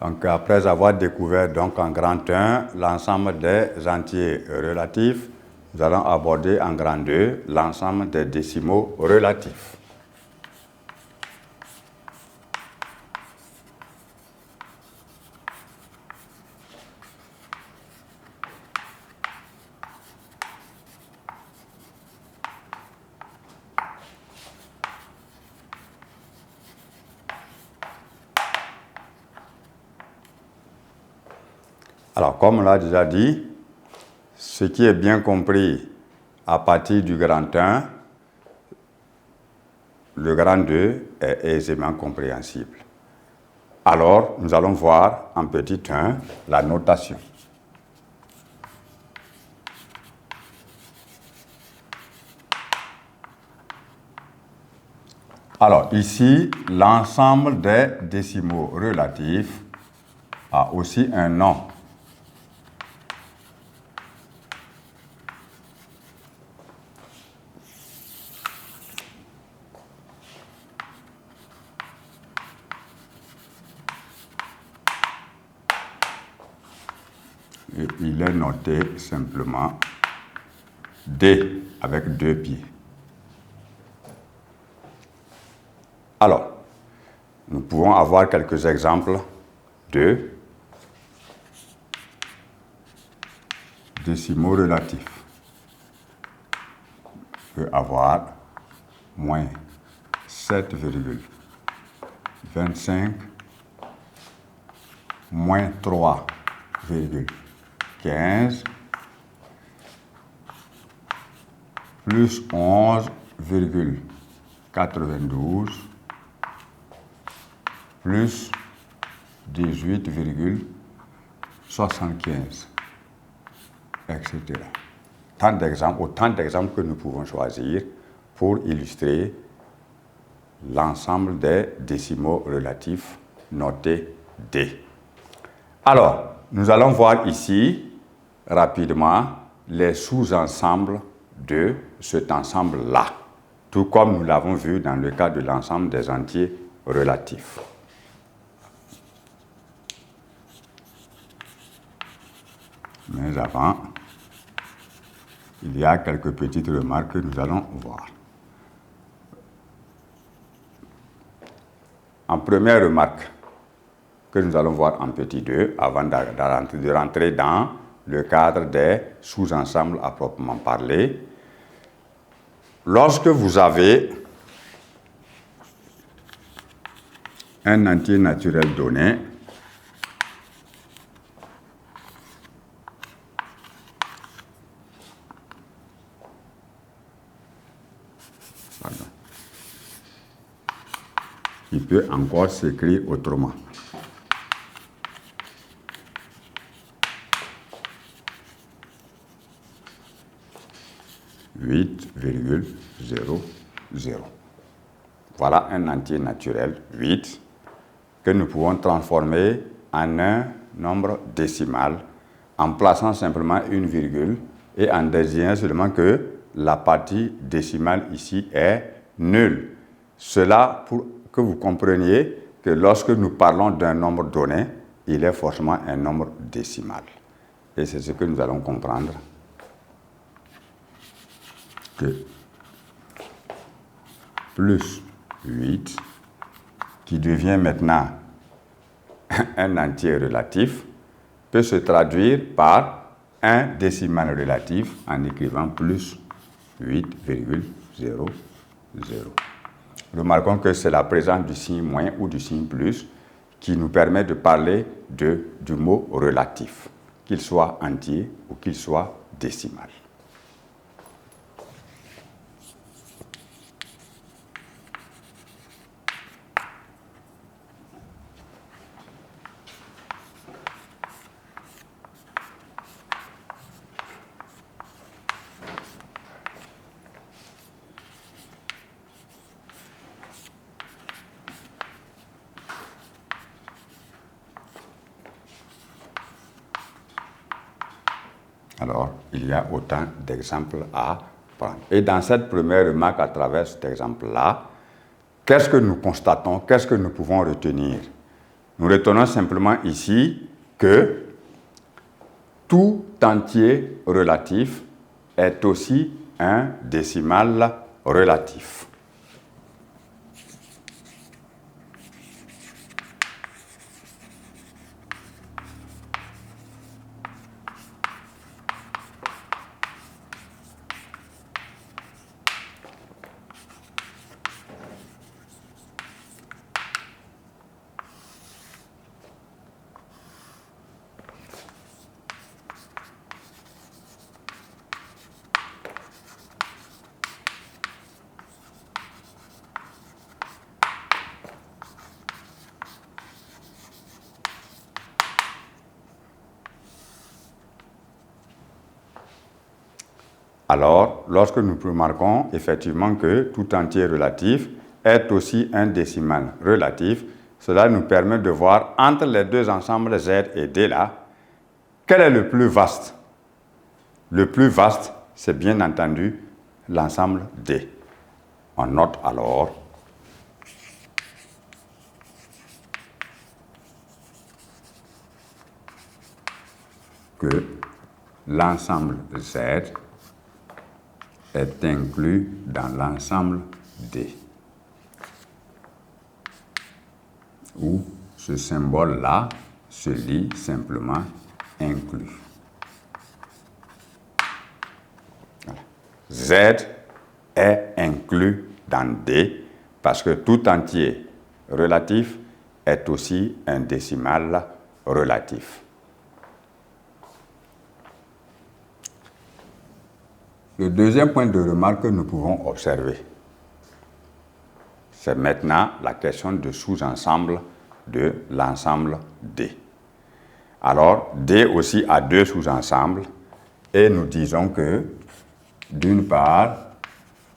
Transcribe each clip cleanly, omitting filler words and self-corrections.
Donc, après avoir découvert donc, en grand 1 l'ensemble des entiers relatifs, nous allons aborder en grand 2 l'ensemble des décimaux relatifs. Alors, comme on l'a déjà dit, ce qui est bien compris à partir du grand 1, le grand 2 est aisément compréhensible. Alors, nous allons voir en petit 1 la notation. Alors, ici, l'ensemble des décimaux relatifs a aussi un nom. Et il est noté simplement D avec 2 pieds. Alors, nous pouvons avoir quelques exemples de décimaux relatifs. On peut avoir moins 7,25 moins 3,15 plus 11,92 plus 18,75, etc. Autant d'exemples que nous pouvons choisir pour illustrer l'ensemble des décimaux relatifs notés D. Alors, nous allons voir ici rapidement les sous-ensembles de cet ensemble-là, tout comme nous l'avons vu dans le cas de l'ensemble des entiers relatifs. Mais avant, il y a quelques petites remarques que nous allons voir. En première remarque, que nous allons voir en petit 2, avant de rentrer dans le cadre des sous-ensembles à proprement parler. Lorsque vous avez un entier naturel donné, il peut encore s'écrire autrement. « 8,00. Voilà un entier naturel, 8, que nous pouvons transformer en un nombre décimal en plaçant simplement une virgule et en désignant seulement que la partie décimale ici est nulle. Cela pour que vous compreniez que lorsque nous parlons d'un nombre donné, il est forcément un nombre décimal. Et c'est ce que nous allons comprendre. Que plus 8, qui devient maintenant un entier relatif, peut se traduire par un décimal relatif en écrivant plus 8,00. Remarquons que c'est la présence du signe moins ou du signe plus qui nous permet de parler du mot relatif, qu'il soit entier ou qu'il soit décimal. Alors, il y a autant d'exemples à prendre. Et dans cette première remarque, à travers cet exemple-là, qu'est-ce que nous constatons, qu'est-ce que nous pouvons retenir? Nous retenons simplement ici que tout entier relatif est aussi un décimal relatif. Alors, lorsque nous remarquons effectivement que tout entier relatif est aussi un décimal relatif, cela nous permet de voir entre les deux ensembles Z et D là, quel est le plus vaste? Le plus vaste, c'est bien entendu l'ensemble D. On note alors que l'ensemble Z est inclus dans l'ensemble D, où ce symbole-là se lit simplement inclus. Voilà. Z est inclus dans D parce que tout entier relatif est aussi un décimal relatif. Le deuxième point de remarque que nous pouvons observer, c'est maintenant la question de sous-ensemble de l'ensemble D. Alors, D aussi a deux sous-ensembles et nous disons que, d'une part,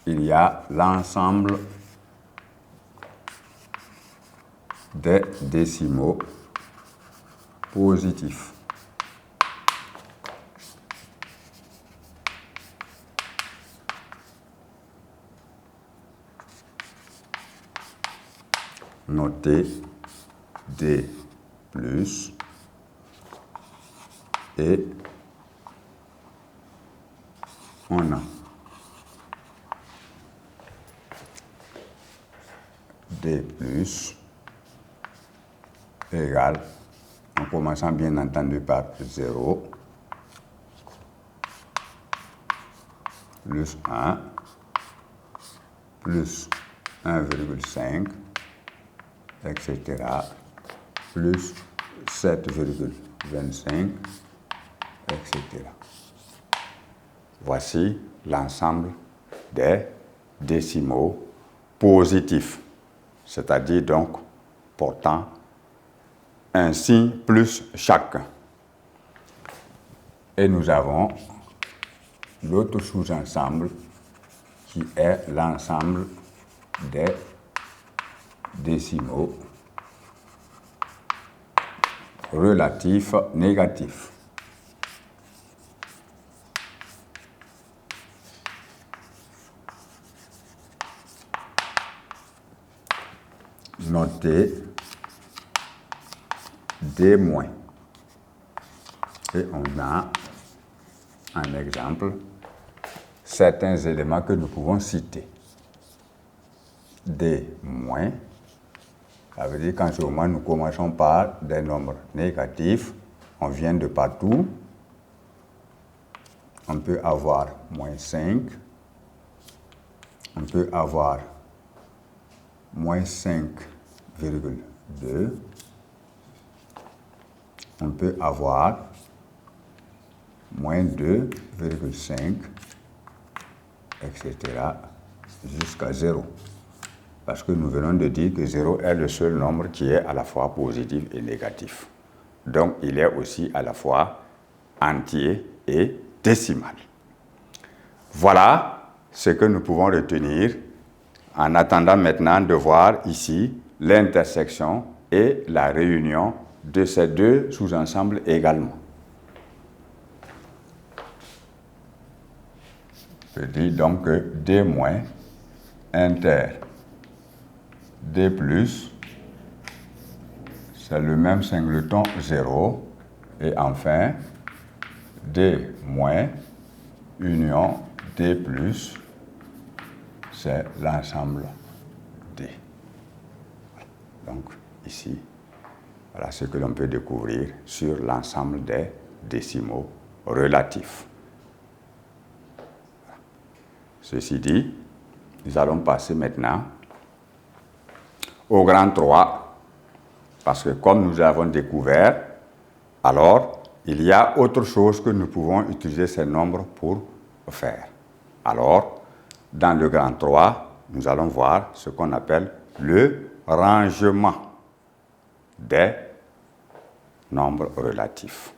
il y a l'ensemble des décimaux positifs. Noté D plus et on a D plus égale, en commençant bien entendu par 0, plus 1, plus 1,5, etc., plus 7,25, etc. Voici l'ensemble des décimaux positifs, c'est-à-dire donc portant un signe plus chacun. Et nous avons l'autre sous-ensemble qui est l'ensemble des décimaux relatifs négatifs. Notez D-. Et on a un exemple, certains éléments que nous pouvons citer. D-, ça veut dire qu'en ce moment, nous commençons par des nombres négatifs. On vient de partout. On peut avoir moins 5. On peut avoir moins 5,2. On peut avoir moins 2,5, etc., jusqu'à 0. Parce que nous venons de dire que 0 est le seul nombre qui est à la fois positif et négatif. Donc, il est aussi à la fois entier et décimal. Voilà ce que nous pouvons retenir en attendant maintenant de voir ici l'intersection et la réunion de ces deux sous-ensembles également. Je dis donc que D- inter D+, c'est le même singleton 0. Et enfin, D moins union D plus, c'est l'ensemble D. Donc, ici, voilà ce que l'on peut découvrir sur l'ensemble des décimaux relatifs. Ceci dit, nous allons passer maintenant au grand 3, parce que comme nous avons découvert, alors il y a autre chose que nous pouvons utiliser ces nombres pour faire. Alors, dans le grand 3, nous allons voir ce qu'on appelle le rangement des nombres relatifs.